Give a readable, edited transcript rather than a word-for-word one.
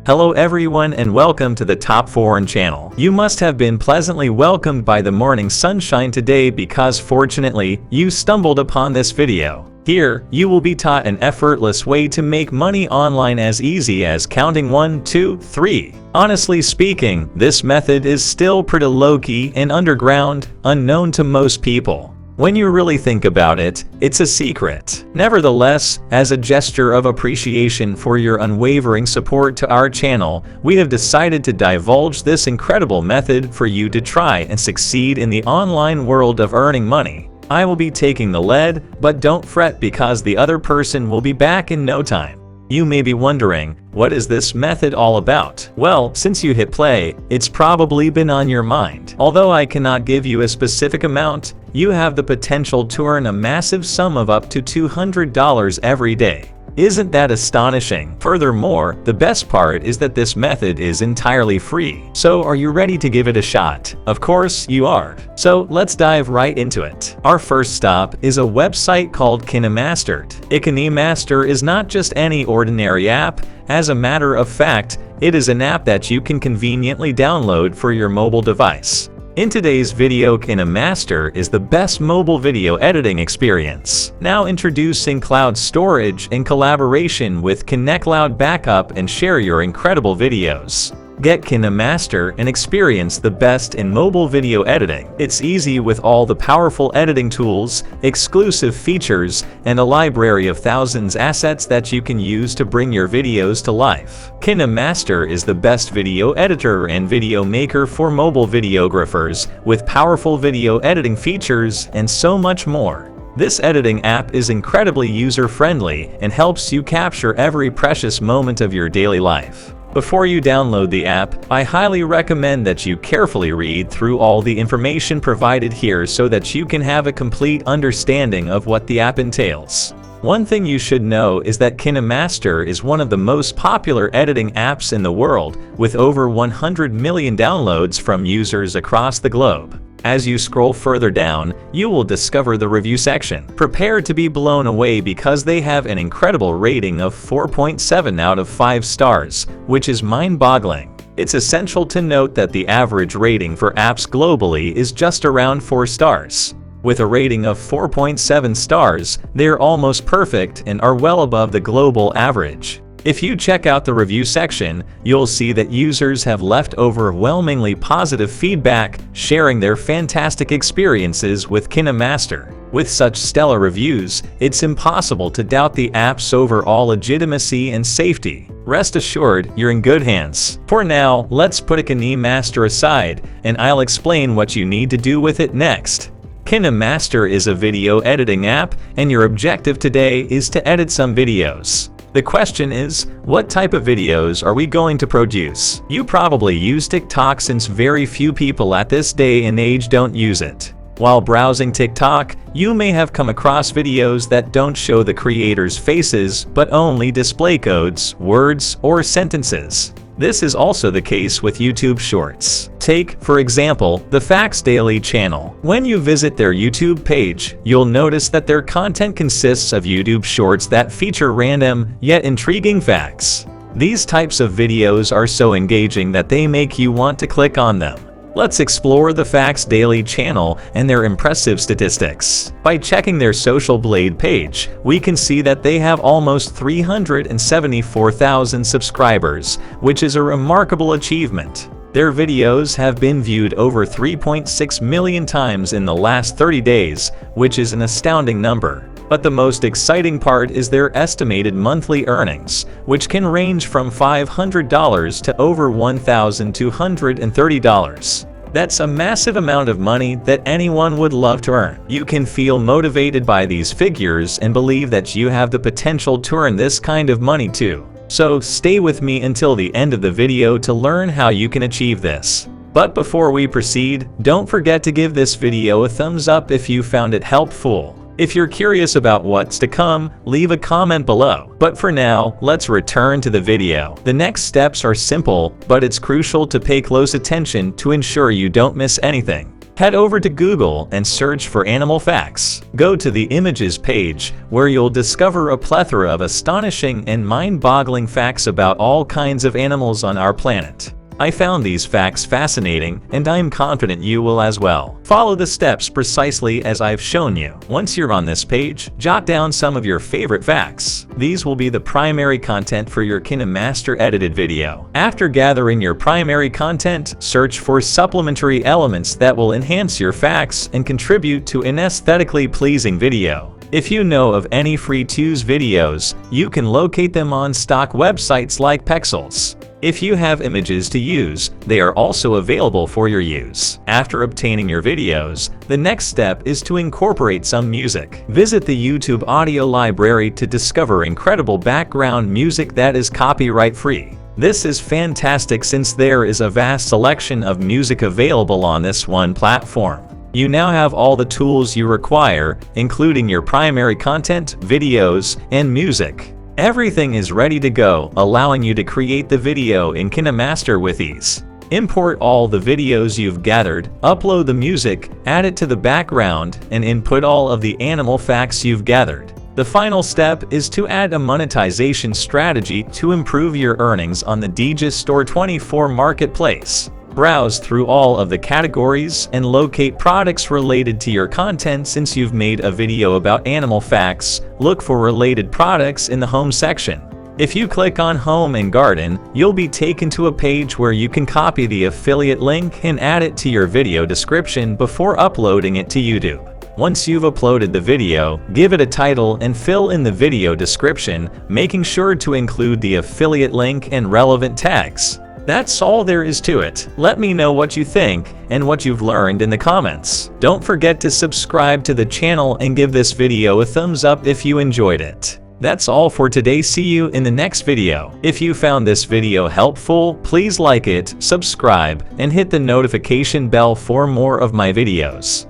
Hello everyone and welcome to the Top Foreign channel. You must have been pleasantly welcomed by the morning sunshine today because fortunately, you stumbled upon this video. Here, you will be taught an effortless way to make money online as easy as counting 1, 2, 3. Honestly speaking, this method is still pretty low-key and underground, unknown to most people. When you really think about it, it's a secret. Nevertheless, as a gesture of appreciation for your unwavering support to our channel, we have decided to divulge this incredible method for you to try and succeed in the online world of earning money. I will be taking the lead, but don't fret because the other person will be back in no time. You may be wondering, what is this method all about? Well, since you hit play, it's probably been on your mind. Although I cannot give you a specific amount, you have the potential to earn a massive sum of up to $200 every day. Isn't that astonishing? Furthermore, the best part is that this method is entirely free. So are you ready to give it a shot? Of course you are. So let's dive right into it. Our first stop is a website called KineMaster. KineMaster is not just any ordinary app. As a matter of fact, it is an app that you can conveniently download for your mobile device. In today's video, KineMaster is the best mobile video editing experience. Now introducing cloud storage in collaboration with KineCloud Backup and share your incredible videos. Get KineMaster and experience the best in mobile video editing. It's easy with all the powerful editing tools, exclusive features, and a library of thousands of assets that you can use to bring your videos to life. KineMaster is the best video editor and video maker for mobile videographers, with powerful video editing features and so much more. This editing app is incredibly user-friendly and helps you capture every precious moment of your daily life. Before you download the app, I highly recommend that you carefully read through all the information provided here so that you can have a complete understanding of what the app entails. One thing you should know is that KineMaster is one of the most popular editing apps in the world, with over 100 million downloads from users across the globe. As you scroll further down, you will discover the review section. Prepare to be blown away because they have an incredible rating of 4.7 out of 5 stars, which is mind-boggling. It's essential to note that the average rating for apps globally is just around 4 stars. With a rating of 4.7 stars, they're almost perfect and are well above the global average. If you check out the review section, you'll see that users have left overwhelmingly positive feedback, sharing their fantastic experiences with KineMaster. With such stellar reviews, it's impossible to doubt the app's overall legitimacy and safety. Rest assured, you're in good hands. For now, let's put KineMaster aside, and I'll explain what you need to do with it next. KineMaster is a video editing app, and your objective today is to edit some videos. The question is, what type of videos are we going to produce? You probably use TikTok since very few people at this day and age don't use it. While browsing TikTok, you may have come across videos that don't show the creators' faces but only display codes, words, or sentences. This is also the case with YouTube Shorts. Take, for example, the Facts Daily channel. When you visit their YouTube page, you'll notice that their content consists of YouTube Shorts that feature random, yet intriguing facts. These types of videos are so engaging that they make you want to click on them. Let's explore the Facts Daily channel and their impressive statistics. By checking their Social Blade page, we can see that they have almost 374,000 subscribers, which is a remarkable achievement. Their videos have been viewed over 3.6 million times in the last 30 days, which is an astounding number. But the most exciting part is their estimated monthly earnings, which can range from $500 to over $1,230. That's a massive amount of money that anyone would love to earn. You can feel motivated by these figures and believe that you have the potential to earn this kind of money too. So stay with me until the end of the video to learn how you can achieve this. But before we proceed, don't forget to give this video a thumbs up if you found it helpful. If you're curious about what's to come, leave a comment below. But for now, let's return to the video. The next steps are simple, but it's crucial to pay close attention to ensure you don't miss anything. Head over to Google and search for animal facts. Go to the images page, where you'll discover a plethora of astonishing and mind-boggling facts about all kinds of animals on our planet. I found these facts fascinating, and I'm confident you will as well. Follow the steps precisely as I've shown you. Once you're on this page, jot down some of your favorite facts. These will be the primary content for your KineMaster edited video. After gathering your primary content, search for supplementary elements that will enhance your facts and contribute to an aesthetically pleasing video. If you know of any free-to-use videos, you can locate them on stock websites like Pexels. If you have images to use, they are also available for your use. After obtaining your videos, the next step is to incorporate some music. Visit the YouTube audio library to discover incredible background music that is copyright-free. This is fantastic since there is a vast selection of music available on this one platform. You now have all the tools you require, including your primary content, videos, and music. Everything is ready to go, allowing you to create the video in KineMaster with ease. Import all the videos you've gathered, upload the music, add it to the background, and input all of the animal facts you've gathered. The final step is to add a monetization strategy to improve your earnings on the DJ's Store 24 marketplace. Browse through all of the categories and locate products related to your content. Since you've made a video about animal facts, look for related products in the home section. If you click on Home and Garden, you'll be taken to a page where you can copy the affiliate link and add it to your video description before uploading it to YouTube. Once you've uploaded the video, give it a title and fill in the video description, making sure to include the affiliate link and relevant tags. That's all there is to it. Let me know what you think and what you've learned in the comments. Don't forget to subscribe to the channel and give this video a thumbs up if you enjoyed it. That's all for today. See you in the next video. If you found this video helpful, please like it, subscribe, and hit the notification bell for more of my videos.